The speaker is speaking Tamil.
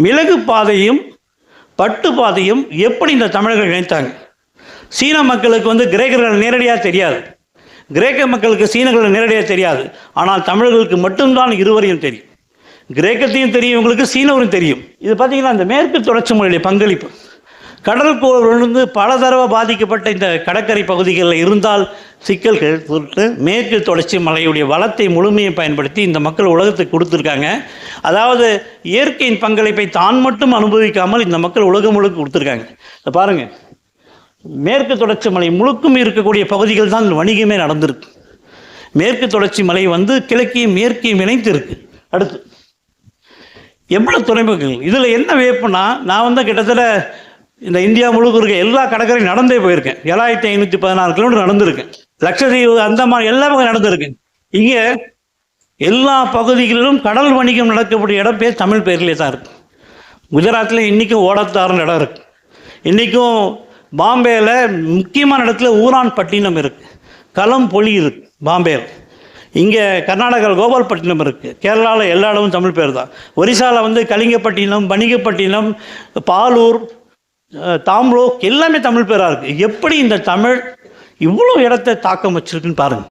மிளகு பாதையும் பட்டு பாதையும் எப்படி இந்த தமிழர்கள் இணைத்தாங்க? சீன மக்களுக்கு கிரேக்கர்கள் நேரடியாக தெரியாது, கிரேக்க மக்களுக்கு சீனர்கள் நேரடியாக தெரியாது. ஆனால் தமிழர்களுக்கு மட்டும்தான் இருவரையும் தெரியும். கிரேக்கத்தையும் தெரியும், இவங்களுக்கு சீனவரும் தெரியும். இது பார்த்தீங்கன்னா இந்த மேற்கு தொடர்ச்சி மலையுடைய பங்களிப்பு. கடல் விழுந்து பல தடவை பாதிக்கப்பட்ட இந்த கடற்கரை பகுதிகளில் இருந்தால் சிக்கல்கள் பொருட்டு மேற்கு தொடர்ச்சி மலையுடைய வளத்தை முழுமையை பயன்படுத்தி இந்த மக்கள் உலகத்துக்கு கொடுத்துருக்காங்க. அதாவது இயற்கையின் பங்களிப்பை தான் மட்டும் அனுபவிக்காமல் இந்த மக்கள் உலகம் முழுக்க கொடுத்துருக்காங்க. பாருங்கள், மேற்கு தொடர்ச்சி மலை முழுக்கும் இருக்கக்கூடிய பகுதிகள் தான் வணிகமே நடந்திருக்கு. மேற்கு தொடர்ச்சி மலை கிழக்கையும் மேற்கையும் இணைத்து இருக்கு. அடுத்து எவ்வளோ துறைமுகங்கள். இதில் என்ன வியப்புனா, நான் கிட்டத்தட்ட இந்த இந்தியா முழுக்க இருக்க எல்லா கடற்கரையும் நடந்தே போயிருக்கேன். 7516 கிலோமீட்டர் நடந்திருக்கேன். லட்சத்தீவு, அந்தமான் எல்லா பக்கம் நடந்திருக்கேன். இங்கே எல்லா பகுதிகளிலும் கடல் வணிகம் நடக்கக்கூடிய இடம் பேர் தமிழ் பேர்லேயே தான் இருக்குது. குஜராத்தில் இன்றைக்கும் ஓடத்தாருன்னு இடம் இருக்குது. இன்றைக்கும் பாம்பேயில் முக்கியமான இடத்துல ஊரான் பட்டினம் இருக்குது, களம்பொலி இருக்குது பாம்பேயில். இங்கே கர்நாடகாவில் கோபால்பட்டினம் இருக்குது. கேரளாவில் எல்லா இடமும் தமிழ் பேர் தான். ஒரிசாவில் கலிங்கப்பட்டினம், பனிகப்பட்டினம், பாலூர், தாம்லோக் எல்லாமே தமிழ் பேராக இருக்குது. எப்படி இந்த தமிழ் இவ்வளோ இடத்தை தாக்கம் வச்சுருக்குன்னு பாருங்கள்.